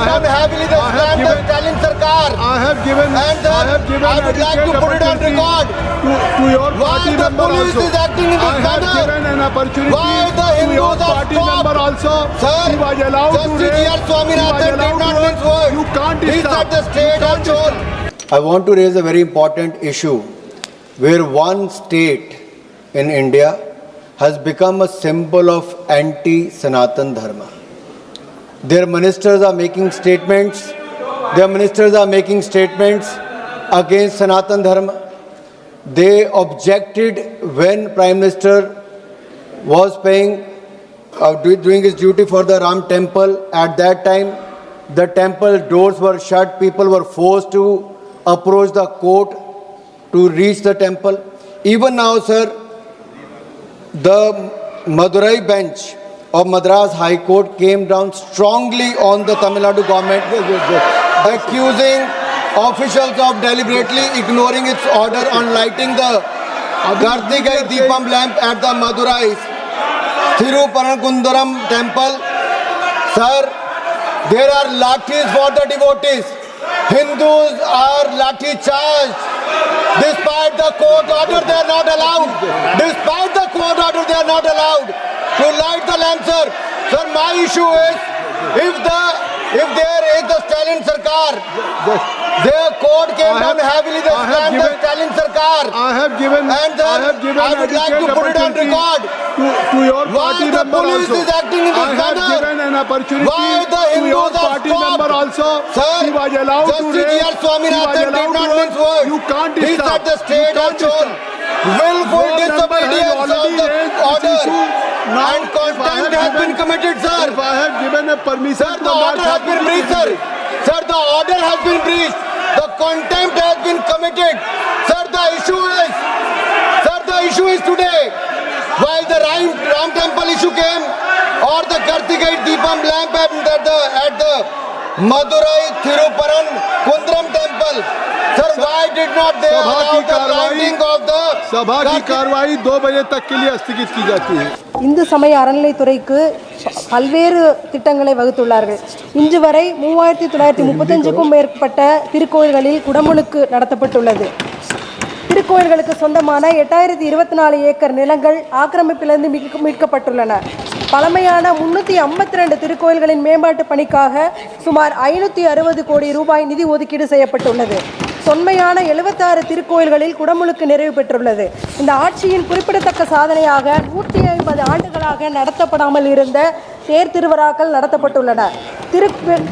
came down heavily. They slammed the Stalin Sarkar. I have given. I would like to put it on record. To your party the member police also. is acting in this I have manner. given an opportunity. Why the to your Hindus are party stopped? member also. Sir, he was allowed to Justice raise. G.R. Swaminathan did not mince words. You can't He stop. said the state has told. I want to raise a very important issue where one state in India has become a symbol of anti-Sanatan Dharma. Their ministers are making statements. Against Sanatan Dharma. They objected when Prime Minister was doing his duty for the Ram temple. At that time, the temple doors were shut. People were forced to approach the court to reach the temple. Even now, sir, the Madurai bench of Madras High Court came down strongly on the Tamil Nadu government, accusing officials of deliberately ignoring its order on lighting the Kartigai Deepam lamp at the Madurai Thiruparankundaram temple. Sir, there are lathis for the devotees. Hindus are lathi charged. Despite the court order, they are not allowed. To light the lamp, sir. Sir, my issue is, if there is the Stalin Sarkar, their court came down heavily. They slammed the Stalin Sarkar. I have given. I would like to put it on record. To your party Why the member police also. is acting in this I have manner? given an opportunity. Why the to your Hindus are party stopped? member also. Sir, he was allowed to Justice raise. G.R. Swaminathan did not mince words. You can't He stop. said the state has shown willful disobedience of the order and contempt has been committed, sir. If I have given a permission, Sir, the order has been breached, sir. Sir, the order has been breached. The contempt has been committed. Sir, the issue is today, while the Ram temple issue came, or the Kartigai Deepam lamp at the Madurai Thiruparan Kundaram temple. Sir, why did not they allow the lighting of the सभा की कार्रवाई 2 बजे तक के लिए स्थगित की जाती है. இந்து சமய அறநிலைத்துறைக்கு பல்வேறு திட்டங்களை வகுத்துள்ளார்கள். இன்று வரை 3935க்கும் மேற்பட்ட திருக்கோயில்களில் குடமுழுக்கு நடத்தப்பட்டுள்ளது. திருக்கோயில்களுக்கு சொந்தமான 8024 ஏக்கர் நிலங்கள் ஆக்கிரமிப்பிலிருந்து மீட்கப்பட்டுள்ளன. பழமையான 352 திருக்கோயில்களின் மேம்பாட்டு பணிக்காக சுமார் 560 கோடி ரூபாய் நிதி ஒதுக்கீடு செய்யப்பட்டுள்ளது. தொன்மையான 76 திருக்கோயில்களில் குடமுழுக்கு நிறைவு பெற்றுள்ளது. இந்த ஆட்சியின் குறிப்பிடத்தக்க சாதனையாக 150 ஆண்டுகளாக நடத்தப்படாமல் இருந்த தேர் திருவிழாக்கள் நடத்தப்பட்டுள்ளன.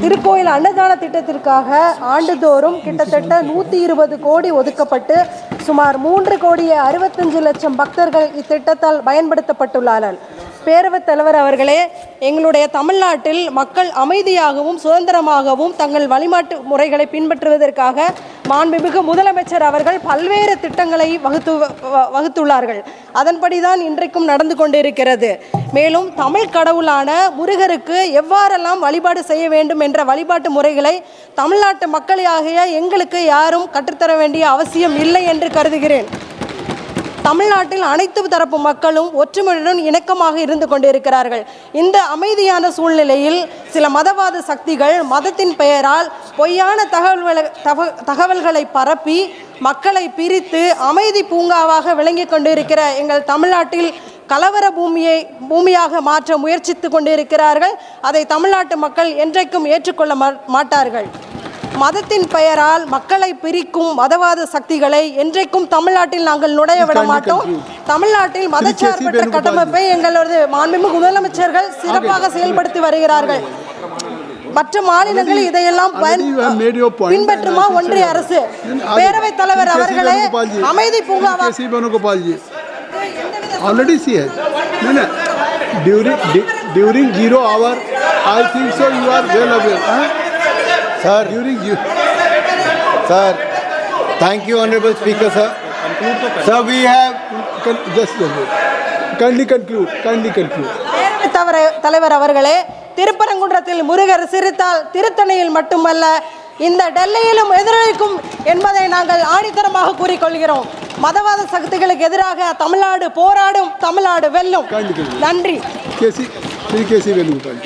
திருக்கோயில் அன்னதான திட்டத்திற்காக ஆண்டுதோறும் கிட்டத்தட்ட 120 கோடி ஒதுக்கப்பட்டு சுமார் 3,65,00,000 பக்தர்கள் இத்திட்டத்தால் பயன்படுத்தப்பட்டுள்ளார்கள். பேரவைத் தலைவர் அவர்களே, எங்களுடைய தமிழ்நாட்டில் மக்கள் அமைதியாகவும் சுதந்திரமாகவும் தங்கள் வழிபாட்டு முறைகளை பின்பற்றுவதற்காக மாண்புமிகு முதலமைச்சர் அவர்கள் பல்வேறு திட்டங்களை வகுத்துள்ளார்கள். அதன்படிதான் இன்றைக்கும் நடந்து கொண்டிருக்கிறது. மேலும் தமிழ் கடவுளான முருகருக்கு எவ்வாறெல்லாம் வழிபாடு செய்ய வேண்டும் என்ற வழிபாட்டு முறைகளை தமிழ்நாட்டு மக்களாகிய எங்களுக்கு யாரும் கற்றுத்தர வேண்டிய அவசியம் இல்லை என்று கருதுகிறேன். தமிழ்நாட்டில் அனைத்து தரப்பு மக்களும் ஒற்றுமையுடன் இணக்கமாக இருந்து கொண்டிருக்கிறார்கள். இந்த அமைதியான சூழ்நிலையில் சில மதவாத சக்திகள் மதத்தின் பெயரால் பொய்யான தகவல்களை பரப்பி மக்களை பிரித்து அமைதி பூங்காவாக விளங்கி கொண்டிருக்கிற எங்கள் தமிழ்நாட்டில் கலவர பூமியாக மாற்ற முயற்சித்து கொண்டிருக்கிறார்கள். அதை தமிழ்நாட்டு மக்கள் என்றைக்கும் ஏற்றுக்கொள்ள மாட்டார்கள். மதத்தின் பெயரால் மக்களை பிரிக்கும் மதவாத சக்திகளை என்றைக்கும் தமிழ்நாட்டில் நாங்கள் நுழைய விட மாட்டோம். தமிழ்நாட்டில் மதச்சார்பற்ற கட்டமைப்பை எங்களது மாண்புமிகு முதலமைச்சர்கள் சிறப்பாக செயல்படுத்தி வருகிறார்கள். மற்ற மாநிலங்கள் இதையெல்லாம் பின்பற்றுமா ஒன்றிய அரசு? பேரவைத் தலைவர் அவர்களே, அமைதி பூங்காவா already see it. No. During 0 hour, I think so you are well aware. Sir, Sir, thank you, Honorable Speaker, sir. Sir, we have... Kindly conclude. தலைவர் அவர்களே, திருப்பரங்குன்றத்தில் முருகர் சிரித்தால் திருத்தணியில் மட்டுமல்ல இந்த டெல்லியிலும் எதிரொலிக்கும் என்பதை நாங்கள் ஆணித்தரமாக கூறிக்கொள்கிறோம். மதவாத சக்திகளுக்கு எதிராக தமிழ்நாடு போராடும், தமிழ்நாடு வெல்லும். நன்றி. கேசி வேணுகோபால்.